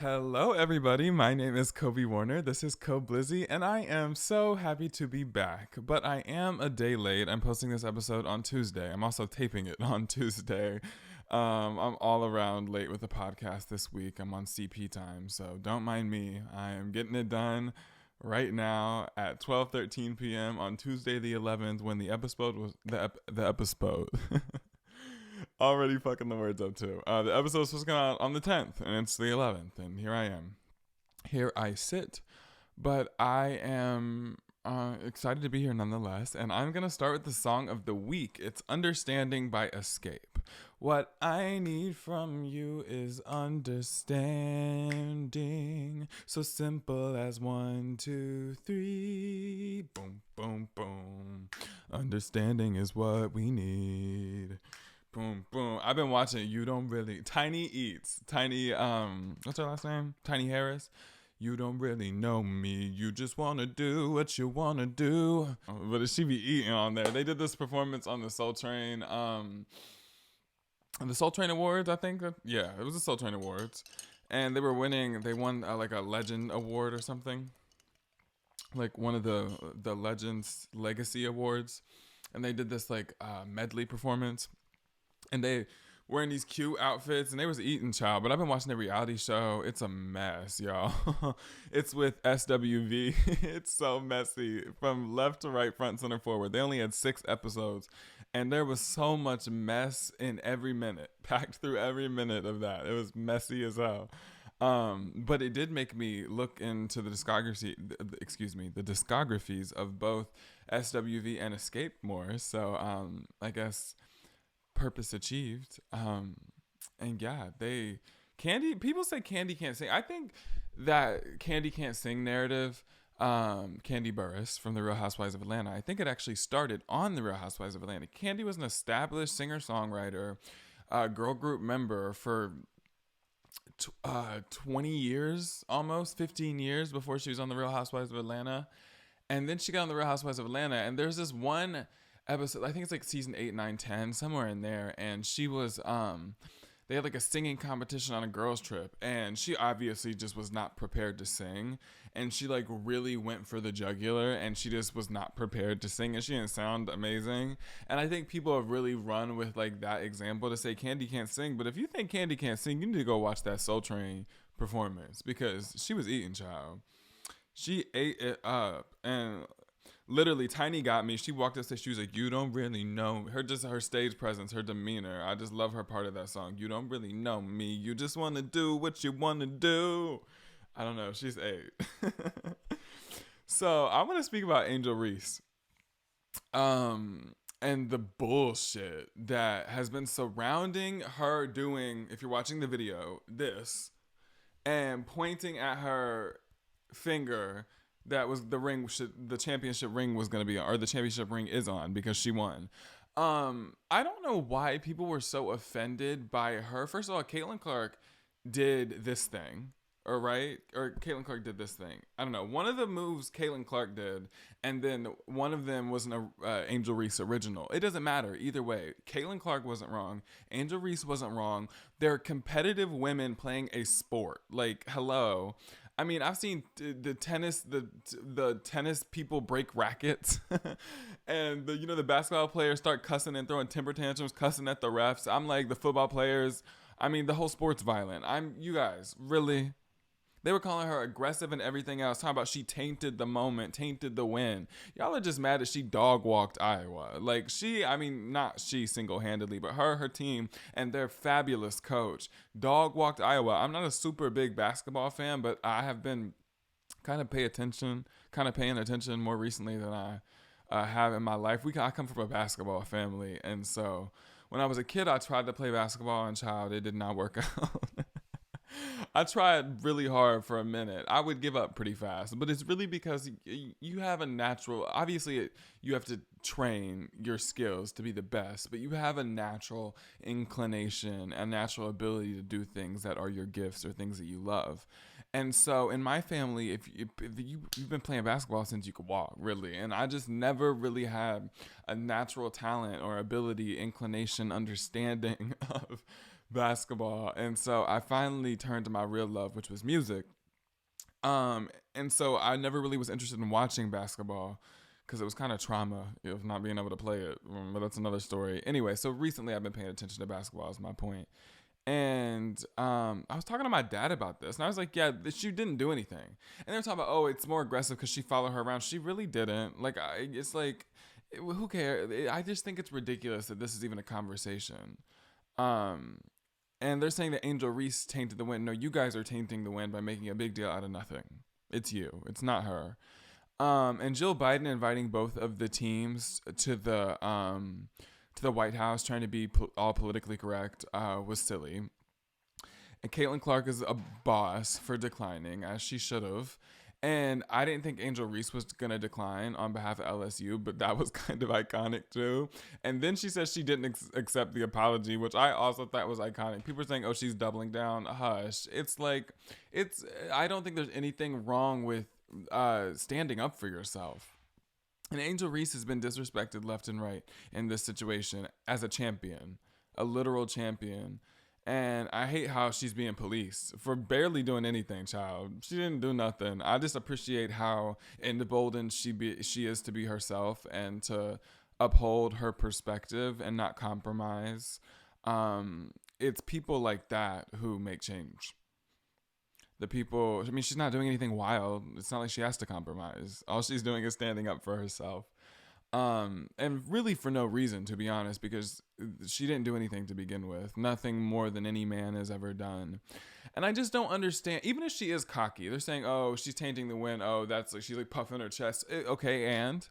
Hello, everybody. My name is Kobe Warner. This is koblizzy, and I am so happy to be back. But I am a day late. I'm posting this episode on Tuesday. I'm also taping it on Tuesday. I'm all around late with the podcast this week. I'm on CP time, so don't mind me. I am getting it done right now at 12:13 p.m. on Tuesday the 11th when the episode was the episode. Already fucking the words up too. The episode was supposed to come out on the 10th, and it's the 11th, and here I am. Here I sit, but I am excited to be here nonetheless, and I'm gonna start with the song of the week. It's "Understanding" by Escape. What I need from you is understanding. So simple as one, two, three. Boom, boom, boom. Understanding is what we need. Boom, boom. I've been watching You Don't Really Tiny Eats. Tiny what's her last name? Tiny Harris. You don't really know me. You just wanna do what you wanna do. But she be eating on there. They did this performance on the Soul Train, the Soul Train Awards, I think. Yeah, it was the Soul Train Awards. And they were winning, they won like a legend award or something. Like one of the Legends Legacy Awards. And they did this like medley performance. And they wearing these cute outfits, and they was eating, child. But I've been watching the reality show. It's a mess, y'all. It's with SWV. It's so messy from left to right, front, center, forward. They only had 6 episodes, and there was so much mess in every minute, packed through every minute of that. It was messy as hell. But it did make me look into the the discographies of both SWV and Escape more. So I guess purpose achieved. And yeah, people say Candy can't sing. I think that Candy can't sing narrative, Candy Burris from the Real Housewives of Atlanta, I think it actually started on the Real Housewives of Atlanta. Candy was an established singer-songwriter, girl group member for 20 years, almost 15 years before she was on the Real Housewives of Atlanta. And then she got on the Real Housewives of Atlanta, and there's this one episode, I think it's like season 8, 9, 10, somewhere in there, and she was they had like a singing competition on a girls trip, and she obviously just was not prepared to sing, and she like really went for the jugular, and she just was not prepared to sing, and she didn't sound amazing. And I think people have really run with like that example to say Candy can't sing. But if you think Candy can't sing, you need to go watch that Soul Train performance, because she was eating, child. She ate it up. And literally, Tiny got me. She walked up to, she was like, "You don't really know her." Just her stage presence, her demeanor. I just love her part of that song. You don't really know me. You just want to do what you want to do. I don't know. She's 8. So I want to speak about Angel Reese. And the bullshit that has been surrounding her doing, if you're watching the video, this, and pointing at her finger that was the championship ring was going to be on, or the championship ring is on, because she won. I don't know why people were so offended by her. First of all, Caitlin Clark did this thing, or Caitlin Clark did this thing. I don't know. One of the moves Caitlin Clark did, and then one of them was an Angel Reese original. It doesn't matter either way. Caitlin Clark wasn't wrong. Angel Reese wasn't wrong. They're competitive women playing a sport. Like, hello. I mean, I've seen the tennis people break rackets, and the basketball players start cussing and throwing temper tantrums, cussing at the refs. I'm like, the football players. I mean, the whole sport's violent. You guys, really? They were calling her aggressive and everything else. Talking about she tainted the moment, tainted the win. Y'all are just mad that she dog walked Iowa. Like, not she single-handedly, but her team and their fabulous coach dog walked Iowa. I'm not a super big basketball fan, but I have been kind of paying attention more recently than I have in my life. I come from a basketball family, and so when I was a kid, I tried to play basketball, and child, it did not work out. I tried really hard for a minute. I would give up pretty fast, but it's really because you have a natural, obviously you have to train your skills to be the best, but you have a natural inclination, a natural ability to do things that are your gifts or things that you love. And so in my family, if you've been playing basketball since you could walk, really. And I just never really had a natural talent or ability, inclination, understanding of basketball. And so I finally turned to my real love, which was music. Um, and so I never really was interested in watching basketball because it was kind of trauma of not being able to play it. But that's another story. Anyway, so recently I've been paying attention to basketball, is my point. And I was talking to my dad about this, and I was like, "Yeah, she didn't do anything." And they were talking about, "Oh, it's more aggressive because she followed her around." She really didn't. Like, it's like, who cares? I just think it's ridiculous that this is even a conversation. Um, and they're saying that Angel Reese tainted the win. No, you guys are tainting the win by making a big deal out of nothing. It's you. It's not her. And Jill Biden inviting both of the teams to the White House, trying to be all politically correct, was silly. And Caitlin Clark is a boss for declining, as she should have. And I didn't think Angel Reese was going to decline on behalf of LSU, but that was kind of iconic too. And then she says she didn't accept the apology, which I also thought was iconic. People are saying, oh, she's doubling down. Hush. It's like, I don't think there's anything wrong with standing up for yourself. And Angel Reese has been disrespected left and right in this situation as a champion, a literal champion. And I hate how she's being policed for barely doing anything, child. She didn't do nothing. I just appreciate how emboldened she is to be herself and to uphold her perspective and not compromise. It's people like that who make change. The people, I mean, she's not doing anything wild. It's not like she has to compromise. All she's doing is standing up for herself. And really for no reason, to be honest, because she didn't do anything to begin with. Nothing more than any man has ever done. And I just don't understand, even if she is cocky, they're saying, oh, she's tainting the win. Oh, that's like, she's like puffing her chest. Okay, and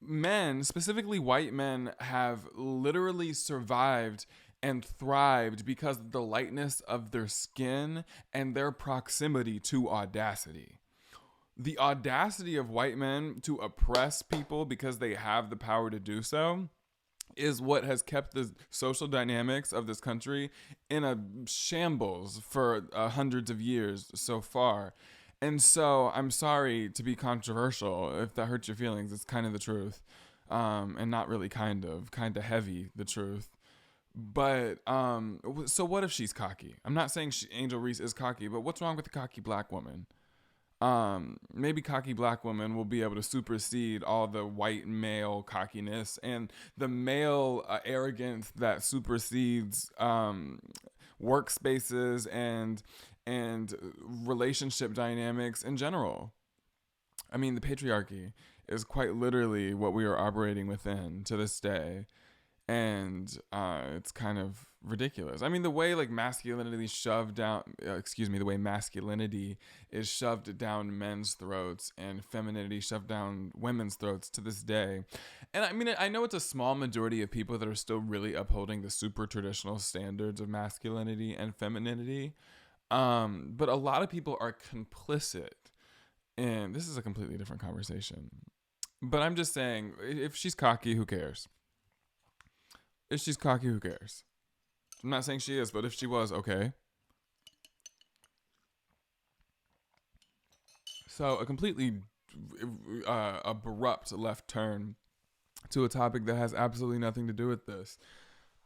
men, specifically white men, have literally survived and thrived because of the lightness of their skin and their proximity to audacity. The audacity of white men to oppress people because they have the power to do so is what has kept the social dynamics of this country in a shambles for hundreds of years so far. And so I'm sorry to be controversial. If that hurts your feelings, it's kind of the truth. And not really kind of heavy, the truth. But so what if she's cocky? I'm not saying Angel Reese is cocky, but what's wrong with the cocky black woman? Maybe cocky black women will be able to supersede all the white male cockiness and the male arrogance that supersedes workspaces and relationship dynamics in general. I mean, the patriarchy is quite literally what we are operating within to this day. And it's kind of ridiculous. I mean, the way like masculinity shoved down, the way masculinity is shoved down men's throats and femininity shoved down women's throats to this day. And I mean, I know it's a small majority of people that are still really upholding the super traditional standards of masculinity and femininity. But a lot of people are complicit. And this is a completely different conversation. But I'm just saying, if she's cocky, who cares? If she's cocky, who cares? I'm not saying she is, but if she was, okay. So a completely abrupt left turn to a topic that has absolutely nothing to do with this.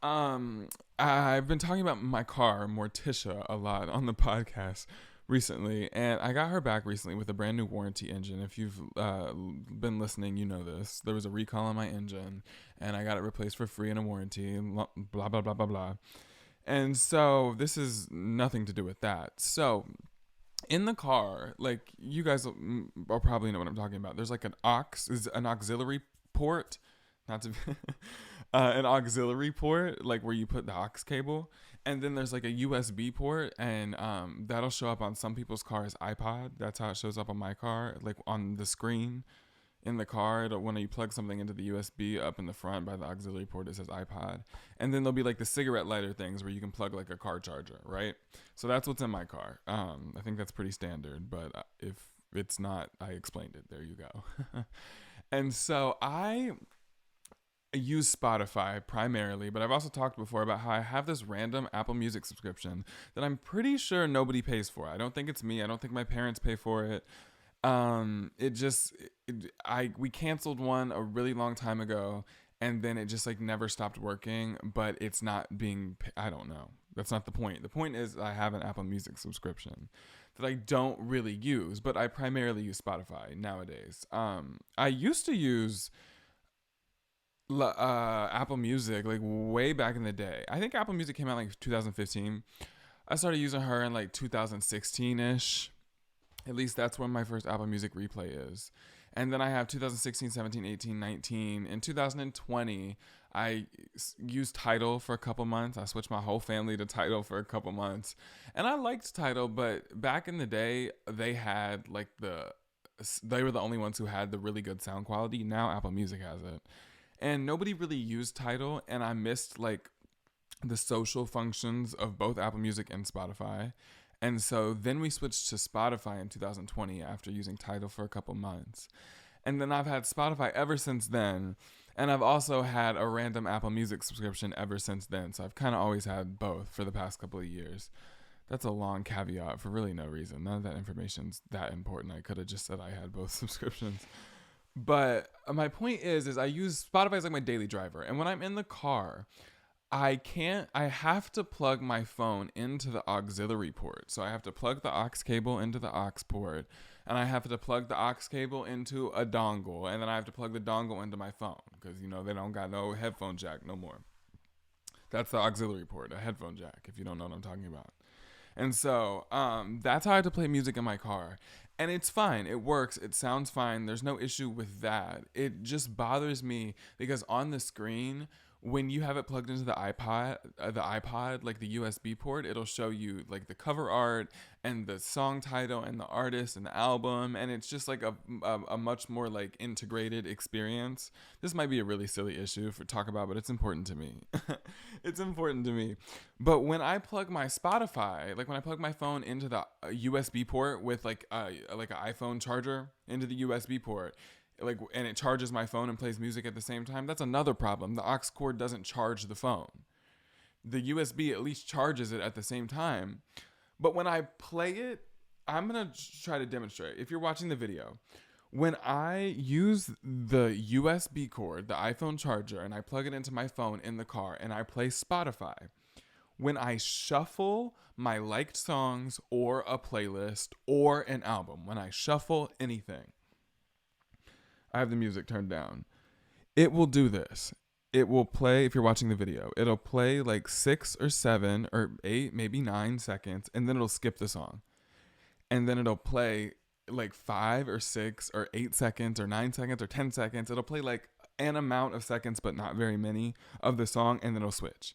I've been talking about my car, Morticia, a lot on the podcast recently, and I got her back recently with a brand new warranty engine. If you've been listening, you know this. There was a recall on my engine, and I got it replaced for free in a warranty, blah, blah, blah, blah, blah. And so this is nothing to do with that. So in the car, like you guys will probably know what I'm talking about. There's like an auxiliary port, not to an auxiliary port, like where you put the aux cable. And then there's like a USB port, and that'll show up on some people's cars iPod. That's how it shows up on my car, like on the screen in the car. When you plug something into the USB up in the front by the auxiliary port, it says iPod. And then there'll be like the cigarette lighter things where you can plug like a car charger, right? So that's what's in my car. I think that's pretty standard, but if it's not, I explained it. There you go. And so I use Spotify primarily, but I've also talked before about how I have this random Apple Music subscription that I'm pretty sure nobody pays for. I don't think it's me. I don't think my parents pay for it. We canceled one a really long time ago, and then it just like never stopped working, but it's not being, I don't know. That's not the point. The point is I have an Apple Music subscription that I don't really use, but I primarily use Spotify nowadays. I used to use Apple Music like way back in the day. I think Apple Music came out like 2015. I started using her in like 2016 ish. At least that's when my first Apple Music replay is. And then I have 2016, 17, 18, 19. In 2020, I used Tidal for a couple months. I switched my whole family to Tidal for a couple months. And I liked Tidal, but back in the day, they were the only ones who had the really good sound quality. Now Apple Music has it. And nobody really used Tidal, and I missed like the social functions of both Apple Music and Spotify. And so then we switched to Spotify in 2020 after using Tidal for a couple months. And then I've had Spotify ever since then. And I've also had a random Apple Music subscription ever since then. So I've kind of always had both for the past couple of years. That's a long caveat for really no reason. None of that information's that important. I could have just said I had both subscriptions. But my point is I use Spotify as like my daily driver. And when I'm in the car, I have to plug my phone into the auxiliary port. So I have to plug the aux cable into the aux port, and I have to plug the aux cable into a dongle, and then I have to plug the dongle into my phone because, you know, they don't got no headphone jack no more. That's the auxiliary port, a headphone jack, if you don't know what I'm talking about. And so that's how I have to play music in my car. And it's fine. It works. It sounds fine. There's no issue with that. It just bothers me because on the screen, when you have it plugged into the iPod, like the USB port, it'll show you like the cover art and the song title and the artist and the album, and it's just like a much more like integrated experience. This might be a really silly issue for talk about, but it's important to me. It's important to me. But when I plug my Spotify, like when I plug my phone into the USB port with like an iPhone charger into the USB port, like, and it charges my phone and plays music at the same time, that's another problem. The aux cord doesn't charge the phone. The USB at least charges it at the same time. But when I play it, I'm going to try to demonstrate. If you're watching the video, when I use the USB cord, the iPhone charger, and I plug it into my phone in the car and I play Spotify, when I shuffle my liked songs or a playlist or an album, when I shuffle anything, I have the music turned down. It will do this. It will play, if you're watching the video, it'll play like 6 or 7 or 8, maybe 9 seconds, and then it'll skip the song. And then it'll play like 5 or 6 or 8 seconds or 9 seconds or 10 seconds. It'll play like an amount of seconds, but not very many of the song, and then it'll switch.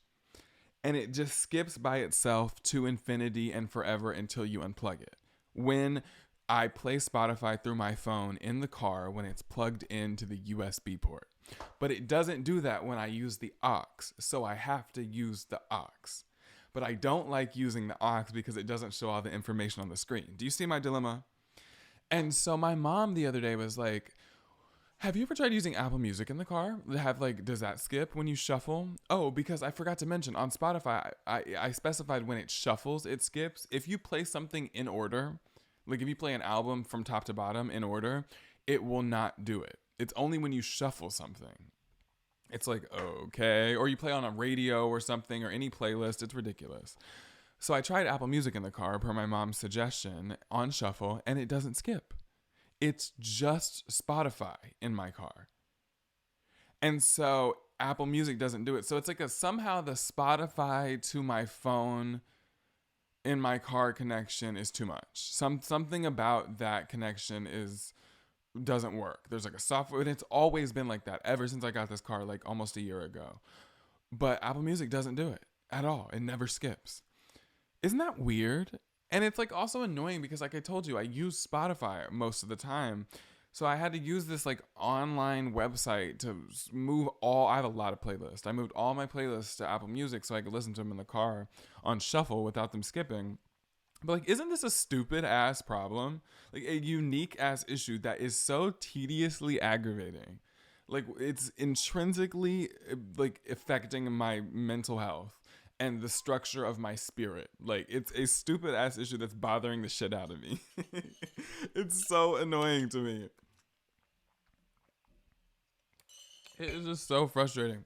And it just skips by itself to infinity and forever until you unplug it. When I play Spotify through my phone in the car when it's plugged into the USB port. But it doesn't do that when I use the aux, so I have to use the aux. But I don't like using the aux because it doesn't show all the information on the screen. Do you see my dilemma? And so my mom the other day was like, have you ever tried using Apple Music in the car? Does that skip when you shuffle? Oh, because I forgot to mention on Spotify, I specified when it shuffles, it skips. If you play something in order, like if you play an album from top to bottom in order, it will not do it. It's only when you shuffle something. It's like, okay. Or you play on a radio or something or any playlist. It's ridiculous. So I tried Apple Music in the car per my mom's suggestion on shuffle, and it doesn't skip. It's just Spotify in my car. And so Apple Music doesn't do it. So it's like somehow the Spotify to my phone in my car connection is too much. Something about that connection doesn't work. There's like a software, and it's always been like that ever since I got this car like almost a year ago. But Apple Music doesn't do it at all. It never skips. Isn't that weird? And it's like also annoying because like I told you, I use Spotify most of the time. So I had to use this like online website to I have a lot of playlists. I moved all my playlists to Apple Music so I could listen to them in the car on shuffle without them skipping. But like, isn't this a stupid ass problem? Like a unique ass issue that is so tediously aggravating. Like it's intrinsically like affecting my mental health and the structure of my spirit. Like it's a stupid ass issue that's bothering the shit out of me. It's so annoying to me. It is just so frustrating.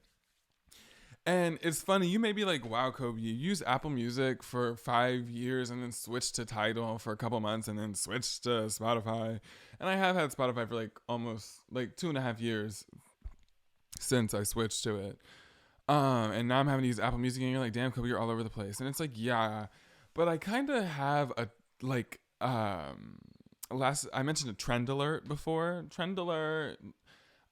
And it's funny, you may be like, wow, Kobe, you use Apple Music for 5 years and then switched to Tidal for a couple months and then switched to Spotify. And I have had Spotify for like almost like 2.5 years since I switched to it. And now I'm having to use Apple Music and you're like, damn, Kobe, you're all over the place. And it's like, yeah, but I kind of have a, like, I mentioned a trend alert before. Trend alert.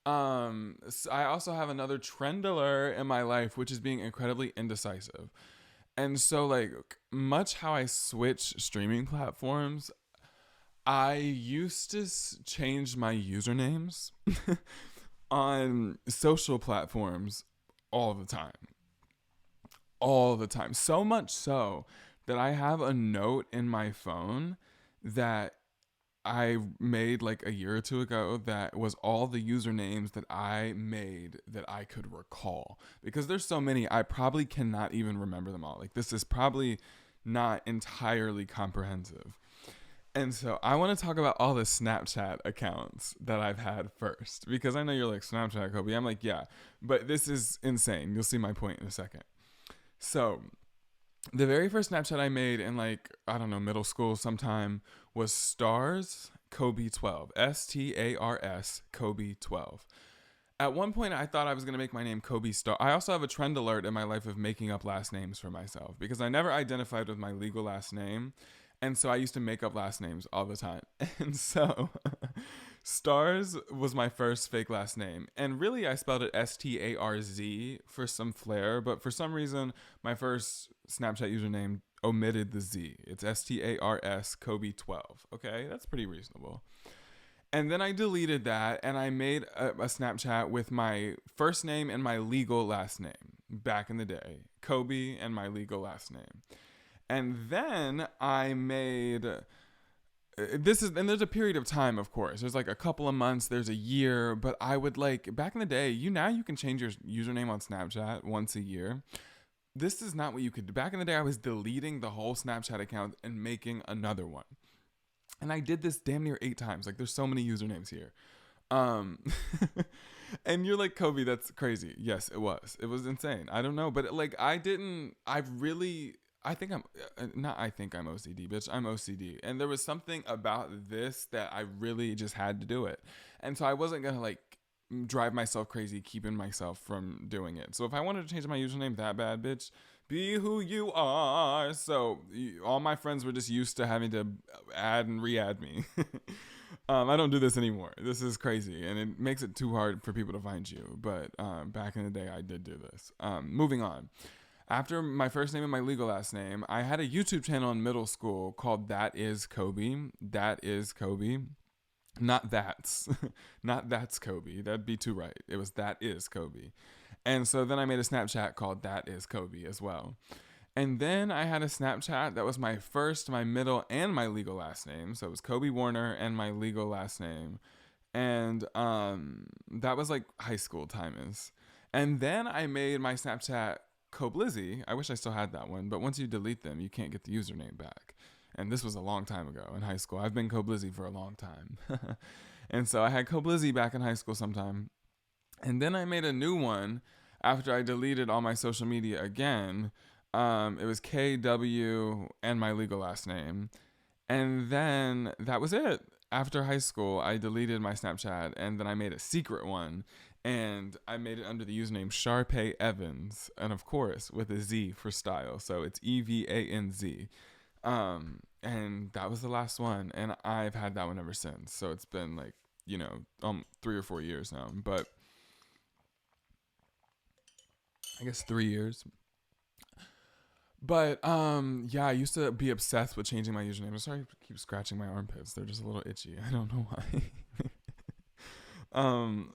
I also have another trend alert in my life, which is being incredibly indecisive. And so, like, much how I switch streaming platforms, I used to change my usernames on social platforms all the time. All the time. So much so that I have a note in my phone that I made like a year or two ago that was all the usernames that I made that I could recall. Because there's so many, I probably cannot even remember them all. Like, this is probably not entirely comprehensive. And so I want to talk about all the Snapchat accounts that I've had first. Because I know you're like, Snapchat, Kobe. I'm like, yeah. But this is insane. You'll see my point in a second. So the very first Snapchat I made in, like, I don't know, middle school sometime was Stars Kobe 12. Stars Kobe 12. At one point, I thought I was going to make my name Kobe Star. I also have a trend alert in my life of making up last names for myself because I never identified with my legal last name. And so I used to make up last names all the time. And so Stars was my first fake last name. And really, I spelled it Starz for some flair. But for some reason, my first Snapchat username omitted the Z. It's Stars Kobe 12. Okay, that's pretty reasonable. And then I deleted that and I made a Snapchat with my first name and my legal last name back in the day. Kobe and my legal last name. And then I made and there's a period of time, of course. There's like a couple of months, there's a year, but I would like back in the day, you can change your username on Snapchat once a year. This is not what you could do. Back in the day, I was deleting the whole Snapchat account and making another one. And I did this damn near 8 times. Like, there's so many usernames here. Um and you're like, Kobe, that's crazy. Yes, it was. It was insane. I don't know, but like I think I'm OCD, bitch. I'm OCD. And there was something about this that I really just had to do it. And so I wasn't going to like drive myself crazy keeping myself from doing it. So if I wanted to change my username that bad, bitch, be who you are. So all my friends were just used to having to add and re-add me. I don't do this anymore. This is crazy. And it makes it too hard for people to find you. But back in the day, I did do this. Moving on. After my first name and my legal last name, I had a YouTube channel in middle school called That Is Kobe. That Is Kobe. Not that's. Not that's Kobe. That'd be too right. It was That Is Kobe. And so then I made a Snapchat called That Is Kobe as well. And then I had a Snapchat that was my first, my middle, and my legal last name. So it was Kobe Warner and my legal last name. And that was like high school time is. And then I made my Snapchat koblizzy. I wish I still had that one, but once you delete them, you can't get the username back. And this was a long time ago in high school. I've been koblizzy for a long time. And so I had koblizzy back in high school sometime. And then I made a new one after I deleted all my social media again. It was KW and my legal last name. And then that was it. After high school, I deleted my Snapchat and then I made a secret one. And I made it under the username Sharpay Evans. And of course, with a Z for style. So it's EVANZ. And that was the last one. And I've had that one ever since. So it's been like, 3 or 4 years now. But I guess 3 years. But yeah, I used to be obsessed with changing my username. I'm sorry I keep scratching my armpits. They're just a little itchy. I don't know why.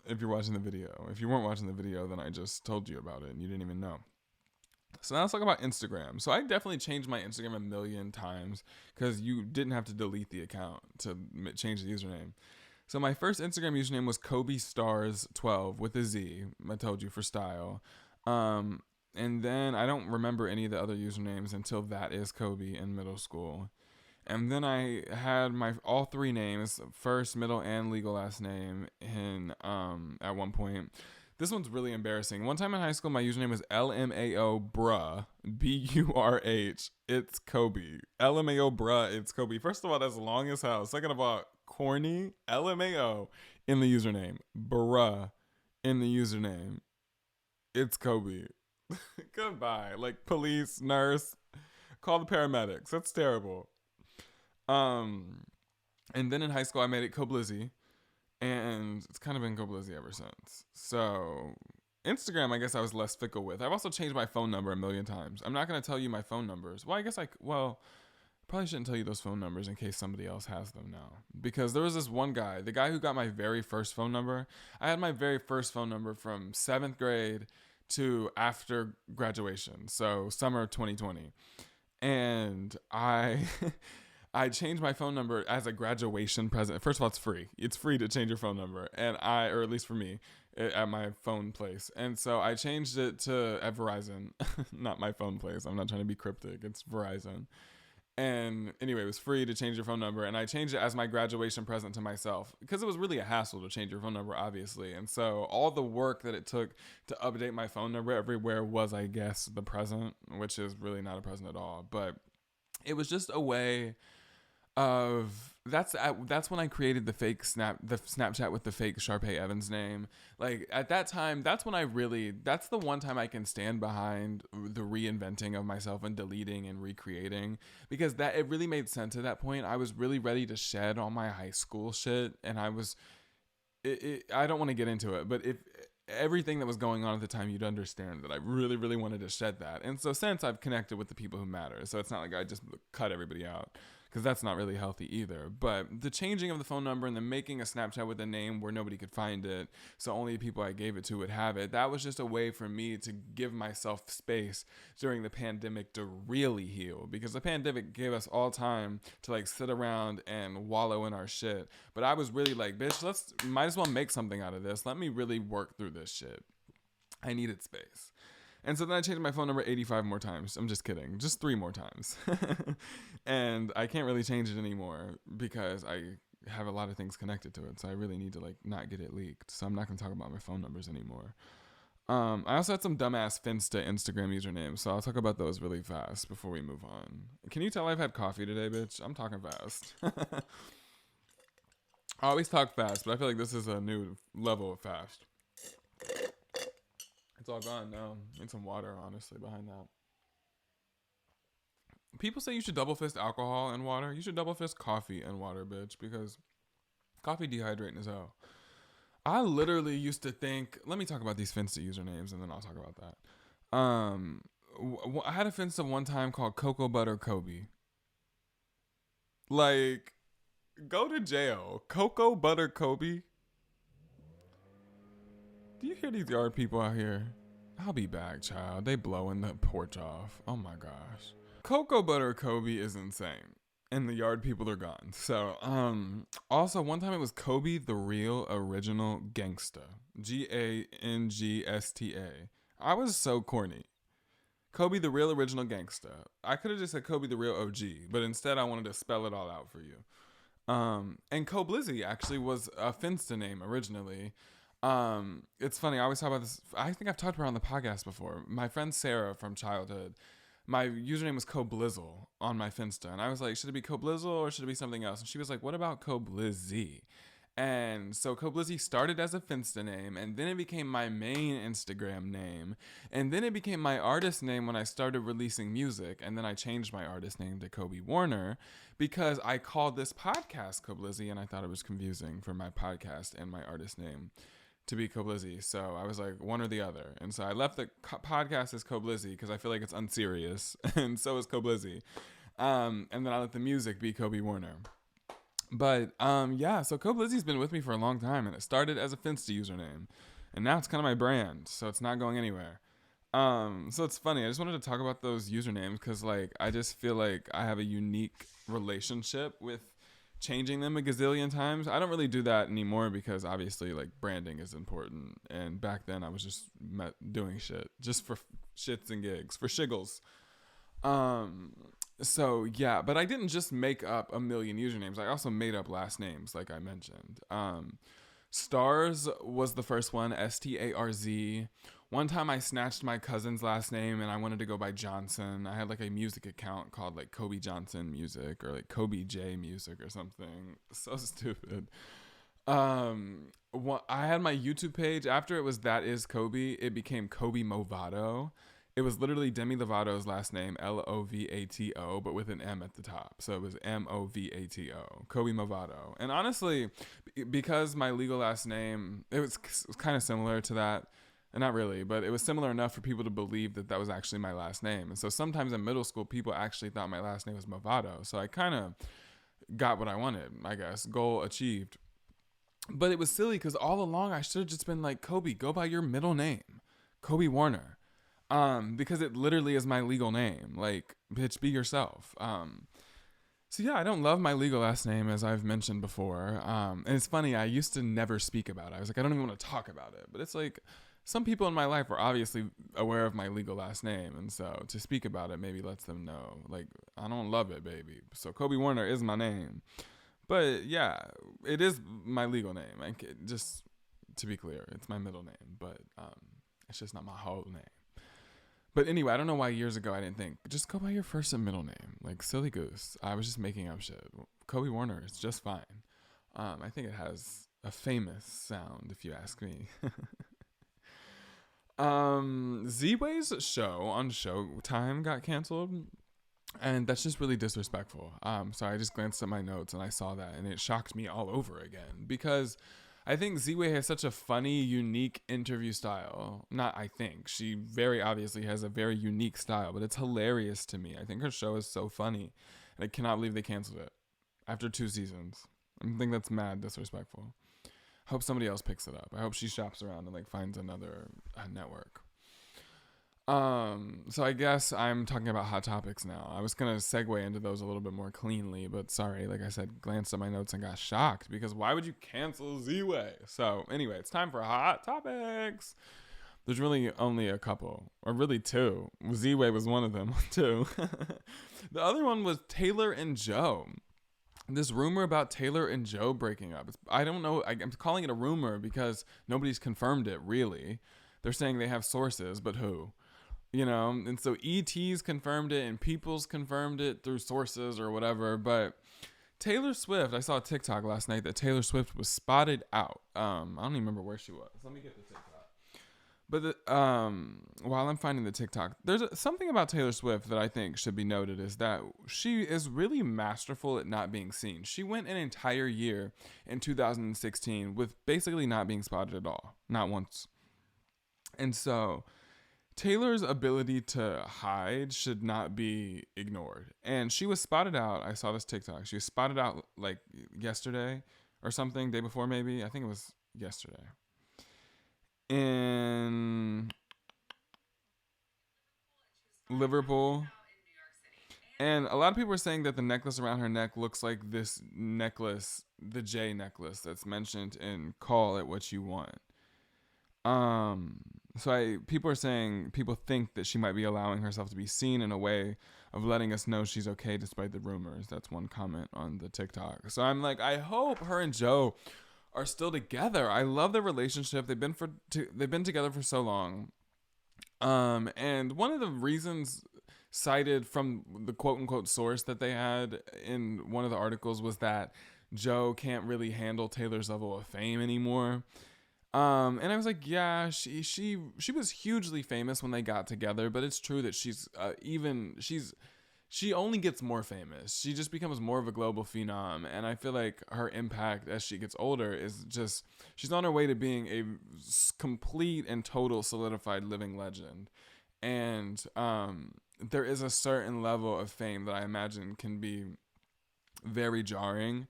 If you're watching the video. If you weren't watching the video, then I just told you about it and you didn't even know. So now let's talk about Instagram. So I definitely changed my Instagram a million times because you didn't have to delete the account to change the username. So my first Instagram username was Kobe Stars 12 with a Z. I told you for style. And then I don't remember any of the other usernames until That Is Kobe in middle school. And then I had my all 3 names, first, middle, and legal last name in at one point. This one's really embarrassing. One time in high school, my username was LMAO bruh, BURH. It's Kobe. LMAO bruh, it's Kobe. First of all, that's long as hell. Second of all, corny. LMAO in the username. Bruh in the username. It's Kobe. Goodbye. Like police, nurse, call the paramedics. That's terrible. And then in high school, I made it koblizzy, and it's kind of been koblizzy ever since. So Instagram, I guess I was less fickle with. I've also changed my phone number a million times. I'm not going to tell you my phone numbers. Well, I guess probably shouldn't tell you those phone numbers in case somebody else has them now. Because there was this one guy, the guy who got my very first phone number. I had my very first phone number from 7th grade to after graduation. So summer of 2020. And I changed my phone number as a graduation present. First of all, it's free. It's free to change your phone number. And or at least for me, at my phone place. And so I changed it to at Verizon. Not my phone place. I'm not trying to be cryptic. It's Verizon. And anyway, it was free to change your phone number. And I changed it as my graduation present to myself because it was really a hassle to change your phone number, obviously. And so all the work that it took to update my phone number everywhere was, I guess, the present, which is really not a present at all. But it was just a way of that's when I created the Snapchat with the fake Sharpay Evans name. Like at that time, that's the one time I can stand behind the reinventing of myself and deleting and recreating, because it really made sense at that point. I was really ready to shed all my high school shit, and I don't want to get into it, but if everything that was going on at the time, you'd understand that I really, really wanted to shed that. And so since I've connected with the people who matter, so it's not like I just cut everybody out, because that's not really healthy either. But the changing of the phone number and then making a Snapchat with a name where nobody could find it, so only people I gave it to would have it, that was just a way for me to give myself space during the pandemic to really heal, because the pandemic gave us all time to like sit around and wallow in our shit. But I was really like, bitch, might as well make something out of this. Let me really work through this shit. I needed space. And so then I changed my phone number 85 more times. I'm just kidding. Just 3 more times. And I can't really change it anymore because I have a lot of things connected to it. So I really need to like not get it leaked. So I'm not going to talk about my phone numbers anymore. I also had some dumbass Finsta Instagram usernames. So I'll talk about those really fast before we move on. Can you tell I've had coffee today, bitch? I'm talking fast. I always talk fast, but I feel like this is a new level of fast. It's all gone now. Need some water, honestly, behind that. People say you should double fist alcohol and water. You should double fist coffee and water, bitch, because coffee dehydrating as hell. I literally used to think, let me talk about these Finsta usernames and then I'll talk about that. I had a Finsta one time called Cocoa Butter Kobe. Like, go to jail. Cocoa Butter Kobe. Do you hear these yard people out here? I'll be back, child. They blowing the porch off. Oh my gosh. Cocoa Butter Kobe is insane. And the yard people are gone. So, also one time it was Kobe the Real Original Gangsta. Gangsta. I was so corny. Kobe the Real Original Gangsta. I could have just said Kobe the Real OG, but instead I wanted to spell it all out for you. And koblizzy actually was a Finsta name originally. It's funny, I always talk about this. I think I've talked about it on the podcast before. My friend Sarah from childhood, my username was Koblizzle on my Finsta. And I was like, should it be Koblizzle or should it be something else? And she was like, what about Koblizzy? And so Koblizzy started as a Finsta name, and then it became my main Instagram name. And then it became my artist name when I started releasing music. And then I changed my artist name to Kobe Warner because I called this podcast Koblizzy, and I thought it was confusing for my podcast and my artist name to be Koblizzy. So I was like, one or the other. And so I left the podcast as Koblizzy because I feel like it's unserious. And so is Koblizzy. And then I let the music be Kobe Warner. But yeah, so Koblizzy's been with me for a long time, and it started as a Finsta username. And now it's kind of my brand, so it's not going anywhere. So it's funny. I just wanted to talk about those usernames because like I just feel like I have a unique relationship with changing them a gazillion times. I don't really do that anymore because obviously like branding is important, and back then I was just doing shit just for shits and gigs, for shiggles. So yeah, but I didn't just make up a million usernames. I also made up last names, like I mentioned. Stars was the first one, Starz. One time I snatched my cousin's last name and I wanted to go by Johnson. I had like a music account called like Kobe Johnson Music or like Kobe J Music or something. So stupid. I had my YouTube page after it was That Is Kobe. It became Kobe Movado. It was literally Demi Lovato's last name, Lovato, but with an M at the top. So it was Movato, Kobe Movado. And honestly, because my legal last name, it was kind of similar to that. And not really, but it was similar enough for people to believe that that was actually my last name. And so sometimes in middle school, people actually thought my last name was Movado. So I kind of got what I wanted, I guess. Goal achieved. But it was silly because all along I should have just been like, Kobe, go by your middle name, Kobe Warner. Because it literally is my legal name. Like, bitch, be yourself. So yeah, I don't love my legal last name, as I've mentioned before. And it's funny, I used to never speak about it. I was like, I don't even want to talk about it. But it's like, some people in my life are obviously aware of my legal last name. And so to speak about it maybe lets them know, like, I don't love it, baby. So Kobe Warner is my name. But yeah, it is my legal name. Like, just to be clear, it's my middle name. But it's just not my whole name. But anyway, I don't know why years ago I didn't think, just go by your first and middle name. Like, silly goose. I was just making up shit. Kobe Warner is just fine. I think it has a famous sound, if you ask me. Z-Way's show on Showtime got canceled. And that's just really disrespectful. So I just glanced at my notes and I saw that, and it shocked me all over again because I think Z-Way has such a funny, unique interview style. Not I think. She very obviously has a very unique style, but it's hilarious to me. I think her show is so funny. And I cannot believe they canceled it after 2 seasons. I think that's mad disrespectful. I hope somebody else picks it up. I hope she shops around and like finds another network. So I guess I'm talking about hot topics now. I was gonna segue into those a little bit more cleanly, but sorry, like I said, glanced at my notes and got shocked because why would you cancel Z-Way? So anyway, it's time for hot topics. There's really only a couple, or really 2. Z-Way was one of them, 2. The other one was Taylor and Joe. This rumor about Taylor and Joe breaking up. I don't know. I'm calling it a rumor because nobody's confirmed it, really. They're saying they have sources, but who? You know, and so ET's confirmed it and People's confirmed it through sources or whatever. But Taylor Swift, I saw a TikTok last night that Taylor Swift was spotted out. I don't even remember where she was. Let me get the TikTok. But while I'm finding the TikTok, there's something about Taylor Swift that I think should be noted is that she is really masterful at not being seen. She went an entire year in 2016 with basically not being spotted at all, not once. And so Taylor's ability to hide should not be ignored. And she was spotted out. I saw this TikTok. She was spotted out like yesterday or something, day before maybe. I think it was yesterday. In Liverpool. And a lot of people are saying that the necklace around her neck looks like this necklace, the J necklace that's mentioned in Call It What You Want. People are saying people think that she might be allowing herself to be seen in a way of letting us know she's okay despite the rumors. That's one comment on the TikTok. So I'm like, I hope her and Joe are still together. I love their relationship. They've been together for so long. And one of the reasons cited from the quote unquote source that they had in one of the articles was that Joe can't really handle Taylor's level of fame anymore. And I was like, yeah, she was hugely famous when they got together, but it's true that she only gets more famous. She just becomes more of a global phenom. And I feel like her impact as she gets older is just, she's on her way to being a complete and total solidified living legend. And, there is a certain level of fame that I imagine can be very jarring.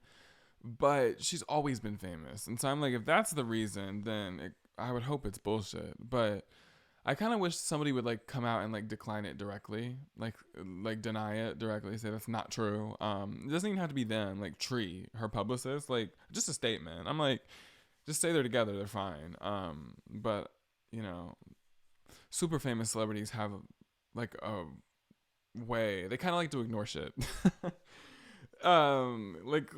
But she's always been famous. And so I'm like, if that's the reason, then I would hope it's bullshit. But I kind of wish somebody would like come out and like decline it directly. Like deny it directly. Say that's not true. It doesn't even have to be them. Like Tree, her publicist. Like just a statement. I'm like, just say they're together. They're fine. But, you know, super famous celebrities have like a way. They kind of like to ignore shit. Like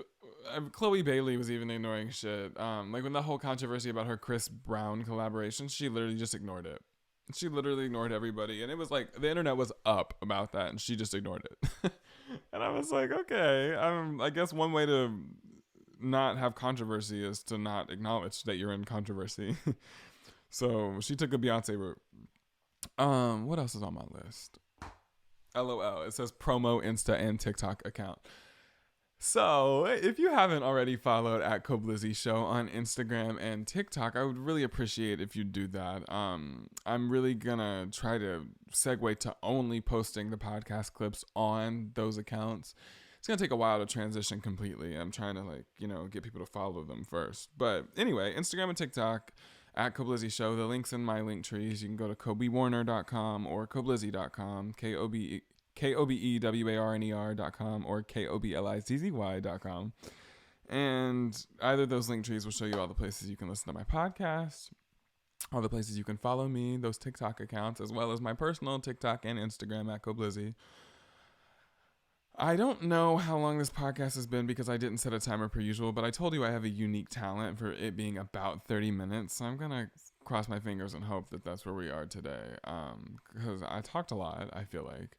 Chloe Bailey was even ignoring shit. Like when the whole controversy about her Chris Brown collaboration, she literally just ignored it. She literally ignored everybody, and it was like the internet was up about that, and she just ignored it. And I was like, okay, I guess one way to not have controversy is to not acknowledge that you're in controversy. So she took a Beyonce route. What else is on my list? LOL. It says promo Insta and TikTok account. So, if you haven't already followed at koblizzy show on Instagram and TikTok, I would really appreciate if you do that. I'm really gonna try to segue to only posting the podcast clips on those accounts. It's gonna take a while to transition completely. I'm trying to get people to follow them first. But anyway, Instagram and TikTok at koblizzy show. The link's in my link trees. You can go to kobewarner.com or koblizzy.com. KOBEWARNER.com or KOBLIZZY.com. And either of those link trees will show you all the places you can listen to my podcast, all the places you can follow me, those TikTok accounts, as well as my personal TikTok and Instagram at koblizzy. I don't know how long this podcast has been because I didn't set a timer per usual, but I told you I have a unique talent for it being about 30 minutes. So I'm going to cross my fingers and hope that that's where we are today. Because I talked a lot, I feel like.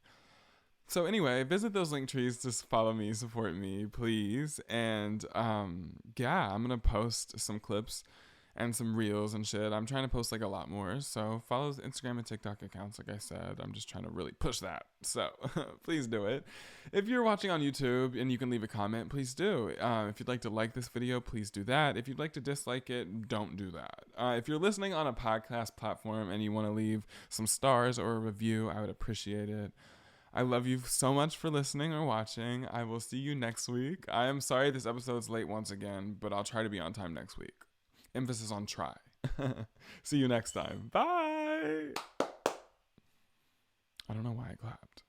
So anyway, visit those link trees to follow me, support me, please. And I'm going to post some clips and some reels and shit. I'm trying to post a lot more. So follow the Instagram and TikTok accounts, like I said. I'm just trying to really push that. So please do it. If you're watching on YouTube and you can leave a comment, please do. If you'd like to like this video, please do that. If you'd like to dislike it, don't do that. If you're listening on a podcast platform and you want to leave some stars or a review, I would appreciate it. I love you so much for listening or watching. I will see you next week. I am sorry this episode's late once again, but I'll try to be on time next week. Emphasis on try. See you next time. Bye. I don't know why I clapped.